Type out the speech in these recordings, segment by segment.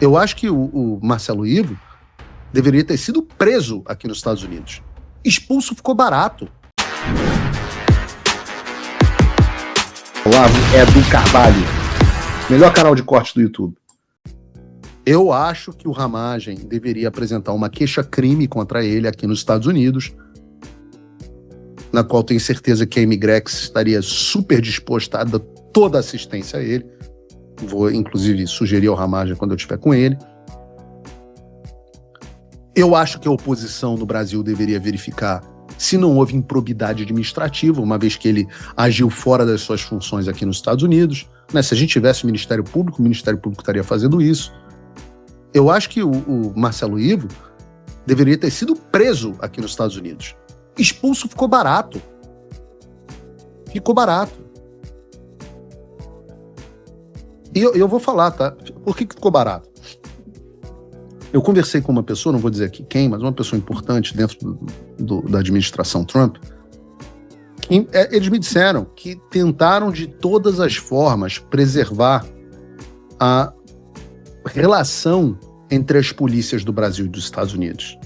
Eu acho que o Marcelo Ivo deveria ter sido preso aqui nos Estados Unidos. Expulso ficou barato. Olavo Edu Carvalho, melhor canal de corte do YouTube. Eu acho que o Ramagem deveria apresentar uma queixa-crime contra ele aqui nos Estados Unidos, na qual tenho certeza que a Imigrex estaria super disposta a dar toda a assistência a ele. Vou, inclusive, sugerir ao Ramagem quando eu estiver com ele. Eu acho que a oposição no Brasil deveria verificar se não houve improbidade administrativa, uma vez que ele agiu fora das suas funções aqui nos Estados Unidos. Né? Se a gente tivesse o Ministério Público estaria fazendo isso. Eu acho que o Marcelo Ivo deveria ter sido preso aqui nos Estados Unidos. Expulso ficou barato. Ficou barato. E eu vou falar, tá? Por que ficou barato? Eu conversei com uma pessoa, não vou dizer aqui quem, mas uma pessoa importante dentro da administração Trump. Eles me disseram que tentaram de todas as formas preservar a relação entre as polícias do Brasil e dos Estados Unidos.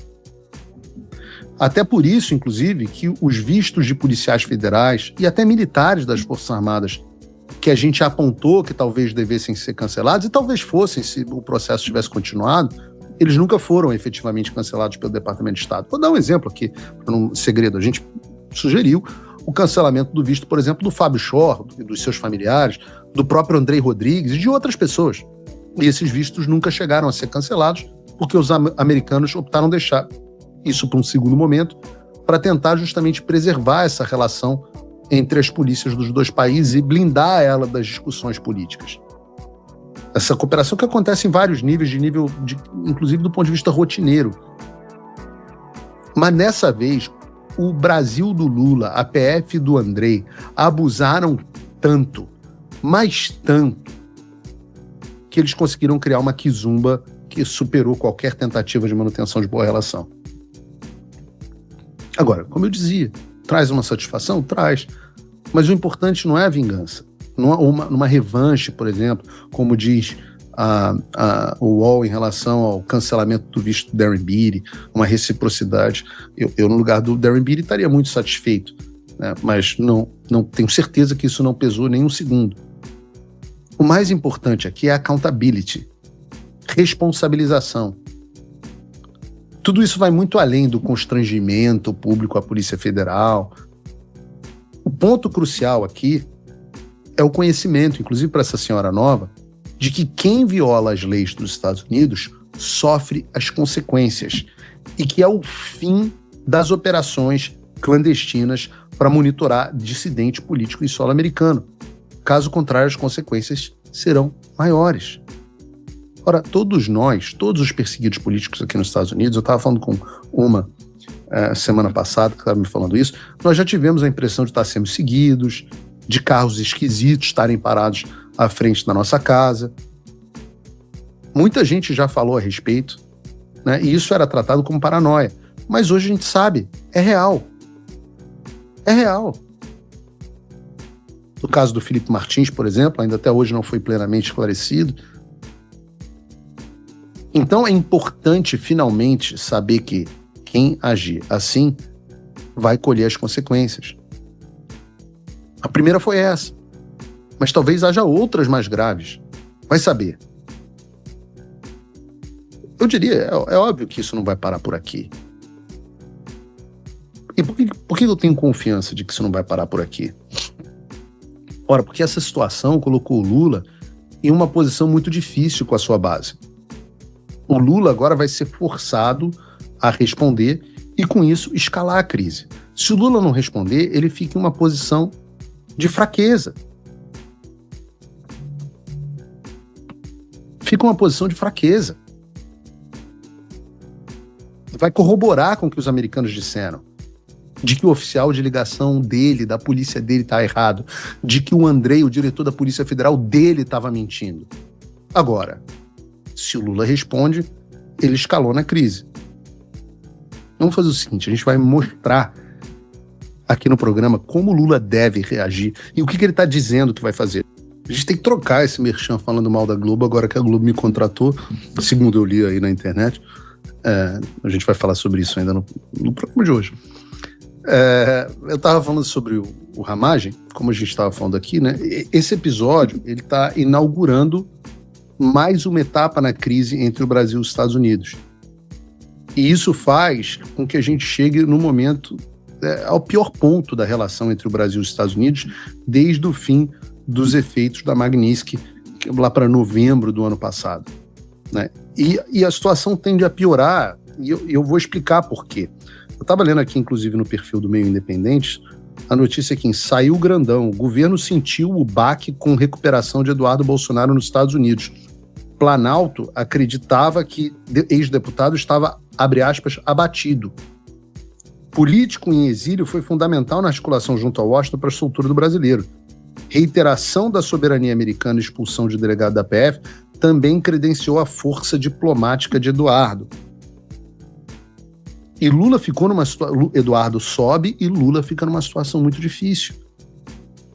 Até por isso, inclusive, que os vistos de policiais federais e até militares das Forças Armadas que a gente apontou que talvez devessem ser cancelados, e talvez fossem se o processo tivesse continuado, eles nunca foram efetivamente cancelados pelo Departamento de Estado. Vou dar um exemplo aqui, para um segredo. A gente sugeriu o cancelamento do visto, por exemplo, do Fábio Shor, dos seus familiares, do próprio Andrei Rodrigues e de outras pessoas. E esses vistos nunca chegaram a ser cancelados, porque os americanos optaram deixar isso para um segundo momento, para tentar justamente preservar essa relação entre as polícias dos dois países e blindar ela das discussões políticas. Essa cooperação que acontece em vários níveis, inclusive do ponto de vista rotineiro. Mas dessa vez, o Brasil do Lula, a PF do Andrei, abusaram tanto, mas tanto, que eles conseguiram criar uma quizumba que superou qualquer tentativa de manutenção de boa relação. Agora, como eu dizia, traz uma satisfação? Traz. Mas o importante não é a vingança. Não é uma revanche, por exemplo, como diz o UOL em relação ao cancelamento do visto do Darren Beattie, uma reciprocidade. Eu, no lugar do Darren Beattie, estaria muito satisfeito, né? Mas não tenho certeza que isso não pesou nem um segundo. O mais importante aqui é a accountability, responsabilização. Tudo isso vai muito além do constrangimento público à Polícia Federal. O ponto crucial aqui é o conhecimento, inclusive para essa senhora nova, de que quem viola as leis dos Estados Unidos sofre as consequências e que é o fim das operações clandestinas para monitorar dissidente político em solo americano. Caso contrário, as consequências serão maiores. Ora, todos os perseguidos políticos aqui nos Estados Unidos, eu estava falando com uma semana passada, que estava me falando isso, nós já tivemos a impressão de estar sendo seguidos, de carros esquisitos estarem parados à frente da nossa casa. Muita gente já falou a respeito, né? E isso era tratado como paranoia. Mas hoje a gente sabe, é real. É real. No caso do Felipe Martins, por exemplo, ainda até hoje não foi plenamente esclarecido. Então é importante finalmente saber que quem agir assim vai colher as consequências. A primeira foi essa, mas talvez haja outras mais graves. Vai saber. Eu diria, é óbvio que isso não vai parar por aqui. E por que eu tenho confiança de que isso não vai parar por aqui? Ora, porque essa situação colocou o Lula em uma posição muito difícil com a sua base. O Lula agora vai ser forçado a responder e, com isso, escalar a crise. Se o Lula não responder, ele fica em uma posição de fraqueza. Fica uma posição de fraqueza. Vai corroborar com o que os americanos disseram, de que o oficial de ligação dele, da polícia dele, está errado, de que o Andrei, o diretor da Polícia Federal dele, estava mentindo. Agora, se o Lula responde, ele escalou na crise. Vamos fazer o seguinte, a gente vai mostrar aqui no programa como o Lula deve reagir e o que ele está dizendo que vai fazer. A gente tem que trocar esse merchan falando mal da Globo, agora que a Globo me contratou, segundo eu li aí na internet. A gente vai falar sobre isso ainda no programa de hoje. Eu estava falando sobre o Ramagem, como a gente estava falando aqui, né? Esse episódio, ele está inaugurando mais uma etapa na crise entre o Brasil e os Estados Unidos. E isso faz com que a gente chegue no momento, ao pior ponto da relação entre o Brasil e os Estados Unidos, desde o fim dos efeitos da Magnitsky, lá para novembro do ano passado, né? E a situação tende a piorar, e eu vou explicar por quê. Eu estava lendo aqui, inclusive, no perfil do Meio Independente, a notícia aqui, saiu grandão, o governo sentiu o baque com recuperação de Eduardo Bolsonaro nos Estados Unidos. Planalto acreditava que ex-deputado estava, abre aspas, abatido. Político em exílio foi fundamental na articulação junto a Washington para a soltura do brasileiro. Reiteração da soberania americana e expulsão de delegado da PF também credenciou a força diplomática de Eduardo. E Lula ficou numa situação... Eduardo sobe e Lula fica numa situação muito difícil.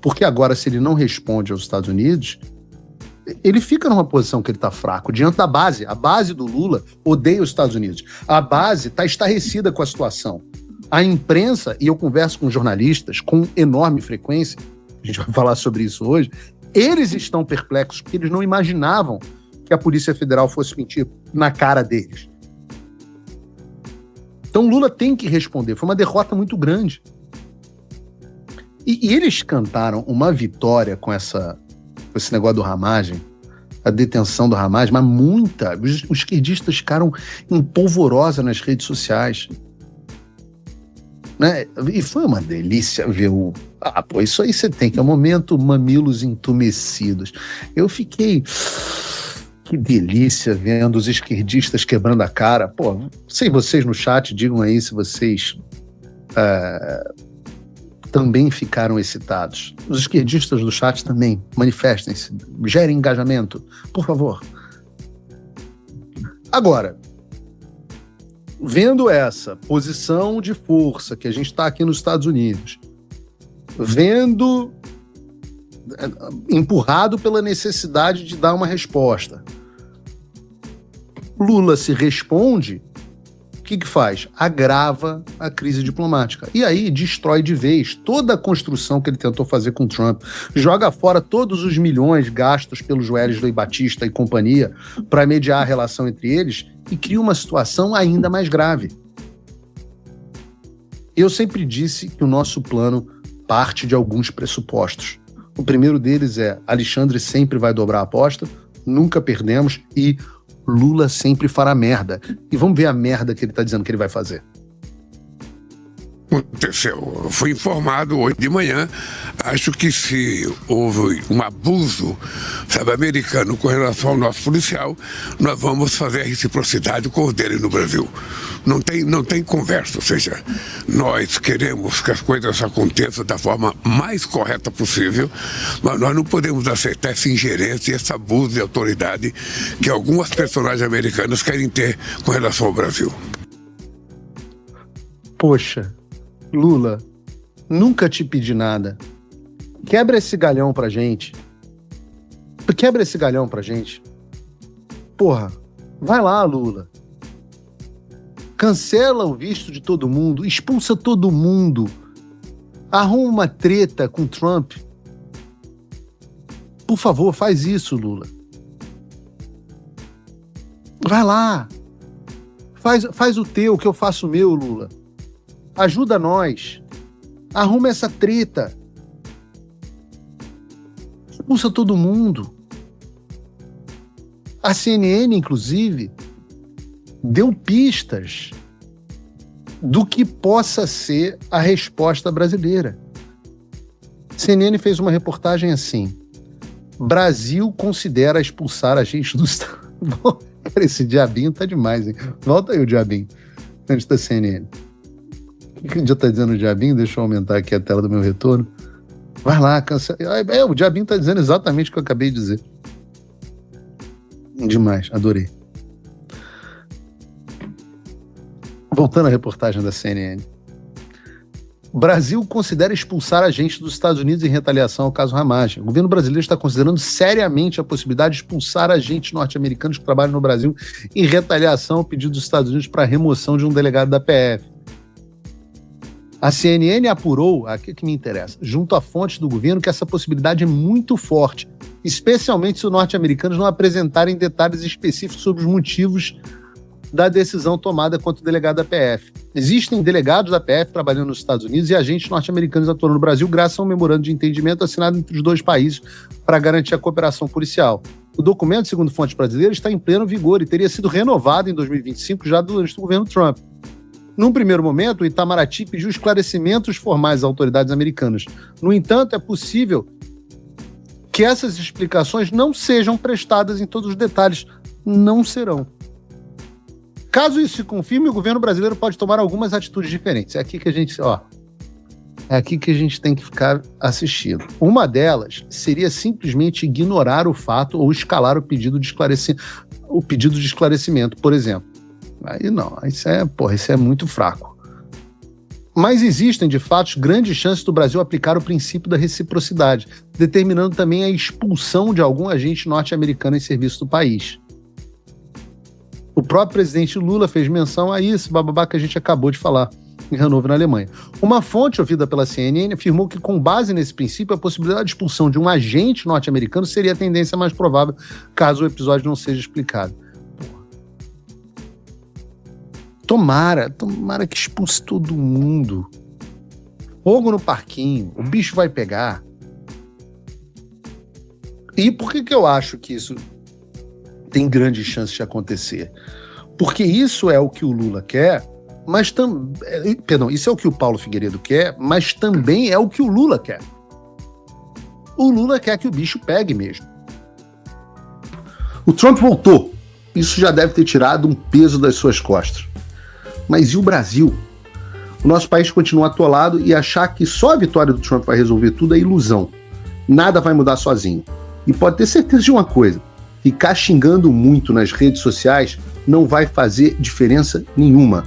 Porque agora, se ele não responde aos Estados Unidos, ele fica numa posição que ele está fraco, diante da base. A base do Lula odeia os Estados Unidos. A base está estarrecida com a situação. A imprensa, e eu converso com jornalistas com enorme frequência, a gente vai falar sobre isso hoje, eles estão perplexos porque eles não imaginavam que a Polícia Federal fosse mentir na cara deles. Então Lula tem que responder, foi uma derrota muito grande. E eles cantaram uma vitória com esse negócio do Ramagem, a detenção do Ramagem, mas muita. Os esquerdistas ficaram em polvorosa nas redes sociais. Né? E foi uma delícia ver isso aí você tem, que é o momento mamilos entumecidos. Eu fiquei... Que delícia vendo os esquerdistas quebrando a cara. Pô, sei vocês no chat, digam aí se vocês também ficaram excitados. Os esquerdistas do chat também, manifestem-se, gerem engajamento, por favor. Agora, vendo essa posição de força que a gente está aqui nos Estados Unidos, vendo empurrado pela necessidade de dar uma resposta, Lula se responde, o que faz? Agrava a crise diplomática. E aí destrói de vez toda a construção que ele tentou fazer com Trump. Joga fora todos os milhões gastos pelos Wesley Batista e companhia para mediar a relação entre eles e cria uma situação ainda mais grave. Eu sempre disse que o nosso plano parte de alguns pressupostos. O primeiro deles é: Alexandre sempre vai dobrar a aposta, nunca perdemos e Lula sempre fará merda. E vamos ver a merda que ele está dizendo que ele vai fazer. Aconteceu. Eu fui informado hoje de manhã. Acho que se houve um abuso, americano com relação ao nosso policial, nós vamos fazer a reciprocidade com o dele no Brasil. Não tem conversa, ou seja, nós queremos que as coisas aconteçam da forma mais correta possível, mas nós não podemos aceitar essa ingerência e esse abuso de autoridade que algumas personagens americanas querem ter com relação ao Brasil. Poxa, Lula, nunca te pedi nada. Quebra esse galhão pra gente. Quebra esse galhão pra gente. Porra, vai lá, Lula. Cancela o visto de todo mundo, expulsa todo mundo. Arruma uma treta com Trump. Por favor, faz isso, Lula. Vai lá. Faz o teu, que eu faço o meu, Lula. Ajuda nós. Arruma essa treta. Expulsa todo mundo. A CNN, inclusive, deu pistas do que possa ser a resposta brasileira. A CNN fez uma reportagem assim: Brasil considera expulsar agentes do Estado. Cara, esse diabinho tá demais, hein? Volta aí o diabinho, antes da CNN. O que já tá dizendo o diabinho? Deixa eu aumentar aqui a tela do meu retorno. Vai lá, cancela. O diabinho tá dizendo exatamente o que eu acabei de dizer. Demais, adorei. Voltando à reportagem da CNN. O Brasil considera expulsar agentes dos Estados Unidos em retaliação ao caso Hamas. O governo brasileiro está considerando seriamente a possibilidade de expulsar agentes norte-americanos que trabalham no Brasil em retaliação ao pedido dos Estados Unidos para a remoção de um delegado da PF. A CNN apurou, aqui que me interessa, junto a fontes do governo, que essa possibilidade é muito forte, especialmente se os norte-americanos não apresentarem detalhes específicos sobre os motivos da decisão tomada contra o delegado da PF. Existem delegados da PF trabalhando nos Estados Unidos e agentes norte-americanos atuando no Brasil graças a um memorando de entendimento assinado entre os dois países para garantir a cooperação policial. O documento, segundo fontes brasileiras, está em pleno vigor e teria sido renovado em 2025 já durante o governo Trump. Num primeiro momento, o Itamaraty pediu esclarecimentos formais às autoridades americanas. No entanto, é possível que essas explicações não sejam prestadas em todos os detalhes. Não serão. Caso isso se confirme, o governo brasileiro pode tomar algumas atitudes diferentes. É aqui que a gente tem que ficar assistindo. Uma delas seria simplesmente ignorar o fato ou escalar o pedido de esclarecimento, por exemplo. Aí não, isso é muito fraco. Mas existem, de fato, grandes chances do Brasil aplicar o princípio da reciprocidade, determinando também a expulsão de algum agente norte-americano em serviço do país. O próprio presidente Lula fez menção a isso, bababá, que a gente acabou de falar, em Hannover, na Alemanha. Uma fonte ouvida pela CNN afirmou que, com base nesse princípio, a possibilidade de expulsão de um agente norte-americano seria a tendência mais provável, caso o episódio não seja explicado. Tomara que expulse todo mundo. Fogo no parquinho, o bicho vai pegar. E por que eu acho que isso tem grande chance de acontecer? Porque isso é o que o Lula quer, mas isso é o que o Paulo Figueiredo quer, mas também é o que o Lula quer. O Lula quer que o bicho pegue mesmo. O Trump voltou. Isso já deve ter tirado um peso das suas costas. Mas e o Brasil? O nosso país continua atolado e achar que só a vitória do Trump vai resolver tudo é ilusão. Nada vai mudar sozinho. E pode ter certeza de uma coisa: ficar xingando muito nas redes sociais não vai fazer diferença nenhuma.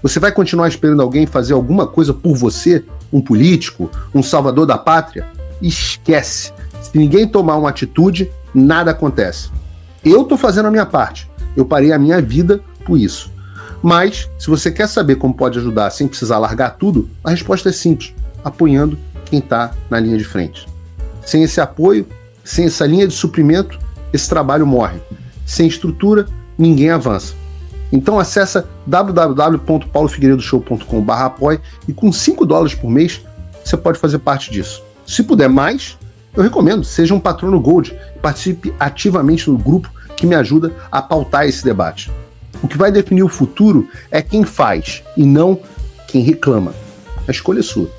Você vai continuar esperando alguém fazer alguma coisa por você? Um político? Um salvador da pátria? Esquece. Se ninguém tomar uma atitude, nada acontece. Eu tô fazendo a minha parte. Eu parei a minha vida por isso. Mas, se você quer saber como pode ajudar sem precisar largar tudo, a resposta é simples: apoiando quem está na linha de frente. Sem esse apoio, sem essa linha de suprimento, esse trabalho morre. Sem estrutura, ninguém avança. Então acessa www.paulofigueiredoshow.com/apoie e com $5 por mês você pode fazer parte disso. Se puder mais, eu recomendo, seja um patrono Gold e participe ativamente no grupo que me ajuda a pautar esse debate. O que vai definir o futuro é quem faz e não quem reclama. A escolha é sua.